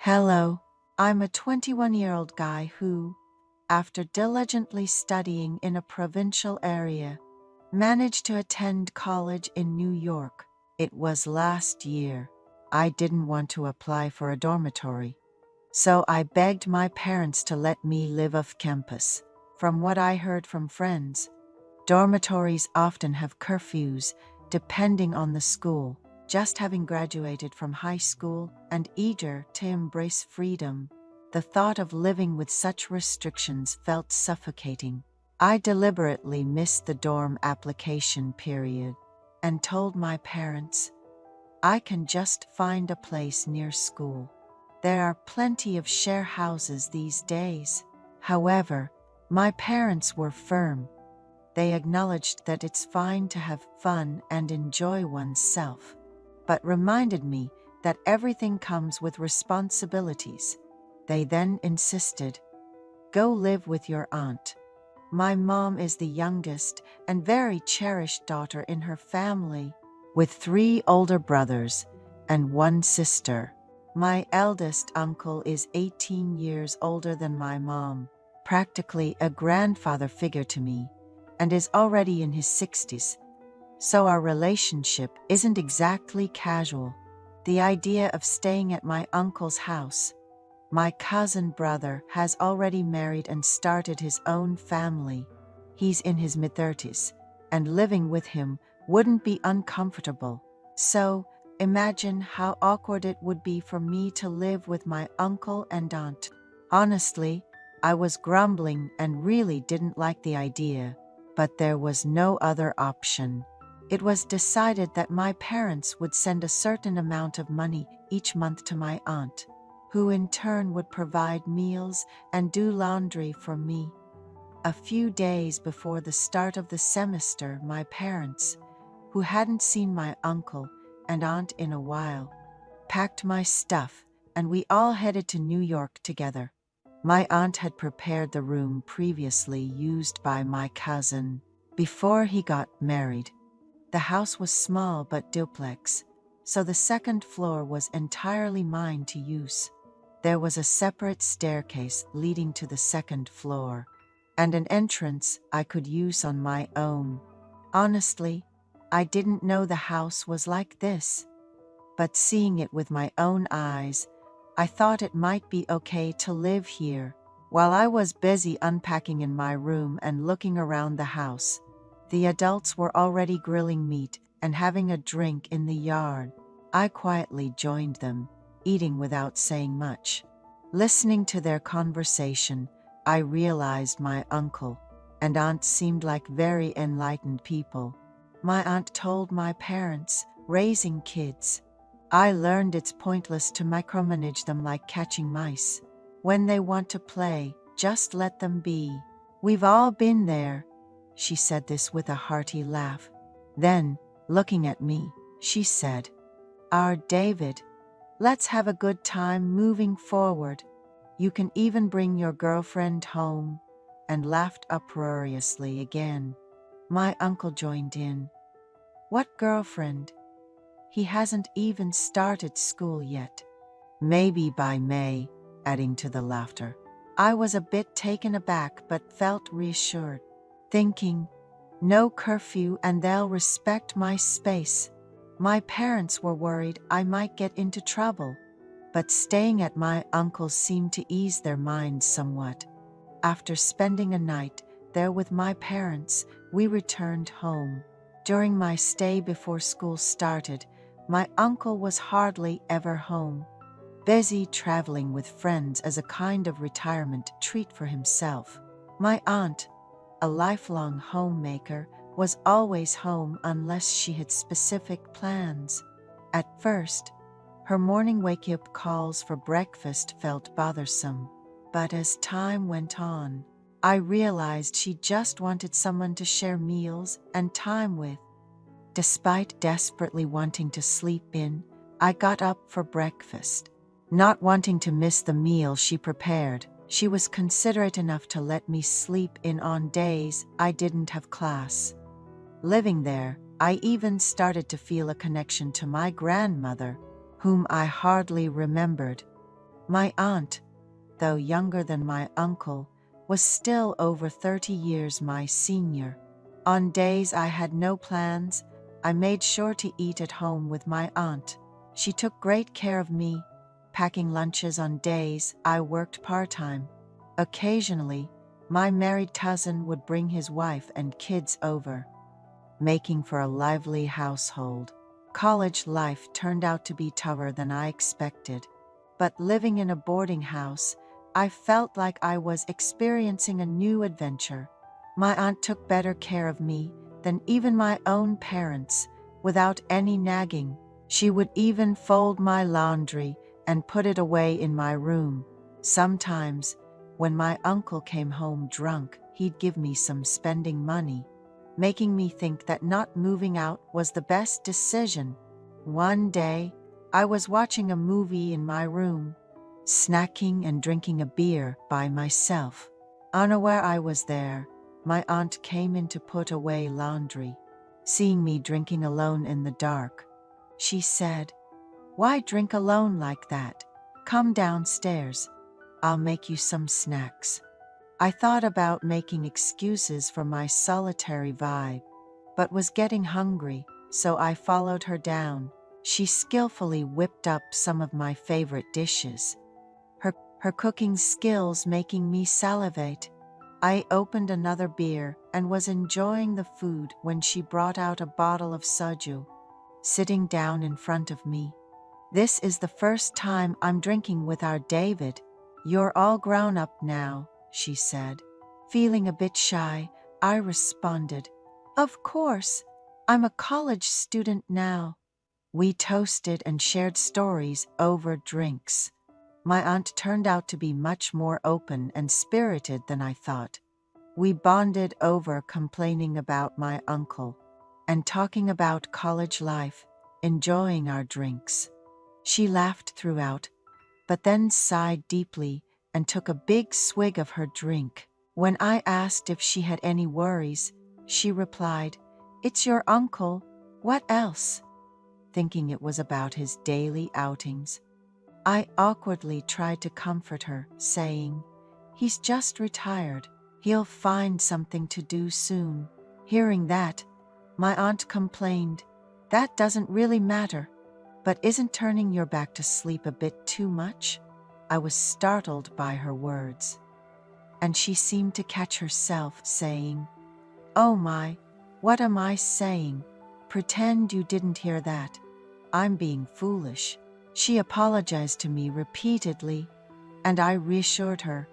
Hello, I'm a 21-year-old guy who, after diligently studying in a provincial area, managed to attend college in New York. It was last year. I didn't want to apply for a dormitory, so I begged my parents to let me live off campus. From what I heard from friends, dormitories often have curfews depending on the school. Just having graduated from high school and eager to embrace freedom, the thought of living with such restrictions felt suffocating. I deliberately missed the dorm application period and told my parents, I can just find a place near school. There are plenty of share houses these days. However, my parents were firm. They acknowledged that it's fine to have fun and enjoy oneself, but reminded me that everything comes with responsibilities. They then insisted, go live with your aunt. My mom is the youngest and very cherished daughter in her family, with 3 older brothers and 1 sister. My eldest uncle is 18 years older than my mom, practically a grandfather figure to me, and is already in his 60s. So our relationship isn't exactly casual. The idea of staying at my uncle's house. My cousin brother has already married and started his own family. He's in his mid-30s, and living with him wouldn't be uncomfortable. So, imagine how awkward it would be for me to live with my uncle and aunt. Honestly, I was grumbling and really didn't like the idea, but there was no other option. It was decided that my parents would send a certain amount of money each month to my aunt, who in turn would provide meals and do laundry for me. A few days before the start of the semester, my parents, who hadn't seen my uncle and aunt in a while, packed my stuff and we all headed to New York together. My aunt had prepared the room previously used by my cousin before he got married. The house was small but duplex, so the second floor was entirely mine to use. There was a separate staircase leading to the second floor, and an entrance I could use on my own. Honestly, I didn't know the house was like this, but seeing it with my own eyes, I thought it might be okay to live here. While I was busy unpacking in my room and looking around the house, the adults were already grilling meat and having a drink in the yard. I quietly joined them, eating without saying much. Listening to their conversation, I realized my uncle and aunt seemed like very enlightened people. My aunt told my parents, raising kids, I learned it's pointless to micromanage them like catching mice. When they want to play, just let them be. We've all been there. She said this with a hearty laugh. Then, looking at me, she said, our David, let's have a good time moving forward. You can even bring your girlfriend home, and laughed uproariously again. My uncle joined in. What girlfriend? He hasn't even started school yet. Maybe by May, adding to the laughter. I was a bit taken aback but felt reassured, thinking, no curfew and they'll respect my space. My parents were worried I might get into trouble, but staying at my uncle's seemed to ease their minds somewhat. After spending a night there with my parents, we returned home. During my stay before school started, my uncle was hardly ever home, busy traveling with friends as a kind of retirement treat for himself. My aunt, a lifelong homemaker, was always home unless she had specific plans. At first, her morning wake-up calls for breakfast felt bothersome, but as time went on, I realized she just wanted someone to share meals and time with. Despite desperately wanting to sleep in, I got up for breakfast. Not wanting to miss the meal she prepared, she was considerate enough to let me sleep in on days I didn't have class. Living there, I even started to feel a connection to my grandmother, whom I hardly remembered. My aunt, though younger than my uncle, was still over 30 years my senior. On days I had no plans, I made sure to eat at home with my aunt. She took great care of me, packing lunches on days I worked part-time. Occasionally, my married cousin would bring his wife and kids over, making for a lively household. College life turned out to be tougher than I expected, but living in a boarding house, I felt like I was experiencing a new adventure. My aunt took better care of me than even my own parents, without any nagging. She would even fold my laundry and put it away in my room. Sometimes, when my uncle came home drunk, he'd give me some spending money, making me think that not moving out was the best decision. One day, I was watching a movie in my room, snacking and drinking a beer by myself. Unaware I was there, my aunt came in to put away laundry. Seeing me drinking alone in the dark, she said, "Why drink alone like that? Come downstairs. I'll make you some snacks." I thought about making excuses for my solitary vibe, but was getting hungry, so I followed her down. She skillfully whipped up some of my favorite dishes, her cooking skills making me salivate. I opened another beer and was enjoying the food when she brought out a bottle of soju, sitting down in front of me. "This is the first time I'm drinking with our David. You're all grown up now," she said. Feeling a bit shy, I responded, "Of course, I'm a college student now." We toasted and shared stories over drinks. My aunt turned out to be much more open and spirited than I thought. We bonded over complaining about my uncle and talking about college life, enjoying our drinks. She laughed throughout, but then sighed deeply and took a big swig of her drink. When I asked if she had any worries, she replied, "It's your uncle. What else?" Thinking it was about his daily outings. I awkwardly tried to comfort her, saying, "He's just retired. He'll find something to do soon." Hearing that, my aunt complained, "That doesn't really matter. But isn't turning your back to sleep a bit too much?" I was startled by her words, and she seemed to catch herself, saying, "Oh my, what am I saying? Pretend you didn't hear that. I'm being foolish." She apologized to me repeatedly, and I reassured her,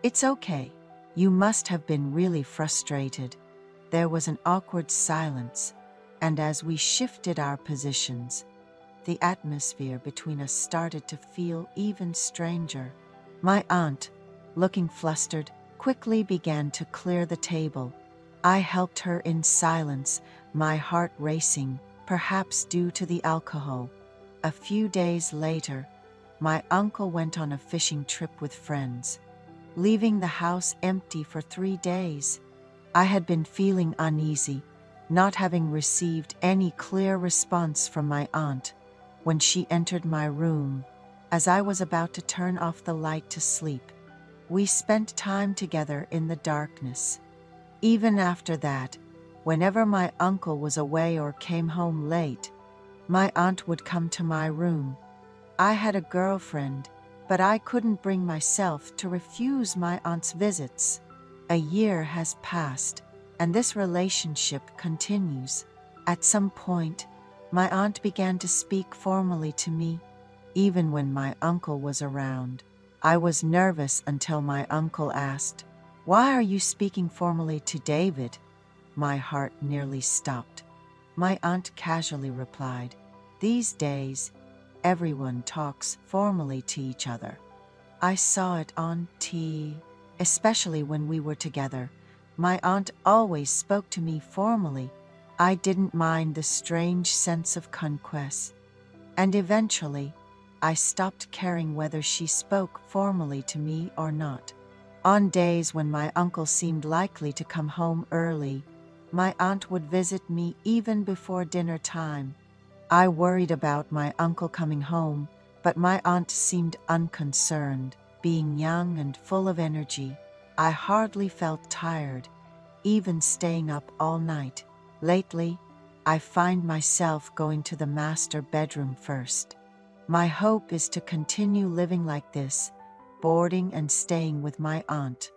"It's okay. You must have been really frustrated." There was an awkward silence, and as we shifted our positions, the atmosphere between us started to feel even stranger. My aunt, looking flustered, quickly began to clear the table. I helped her in silence, my heart racing, perhaps due to the alcohol. A few days later, my uncle went on a fishing trip with friends, leaving the house empty for 3 days. I had been feeling uneasy, not having received any clear response from my aunt when she entered my room, as I was about to turn off the light to sleep. We spent time together in the darkness. Even after that, whenever my uncle was away or came home late, my aunt would come to my room. I had a girlfriend, but I couldn't bring myself to refuse my aunt's visits. A year has passed, and this relationship continues. At some point, my aunt began to speak formally to me, even when my uncle was around. I was nervous until my uncle asked, "Why are you speaking formally to David?" My heart nearly stopped. My aunt casually replied, "These days, everyone talks formally to each other." I saw it on TV, especially when we were together. My aunt always spoke to me formally. I didn't mind the strange sense of conquest, and eventually, I stopped caring whether she spoke formally to me or not. On days when my uncle seemed likely to come home early, my aunt would visit me even before dinner time. I worried about my uncle coming home, But my aunt seemed unconcerned. Being young and full of energy, I hardly felt tired, even staying up all night. Lately, I find myself going to the master bedroom first. My hope is to continue living like this, boarding and staying with my aunt.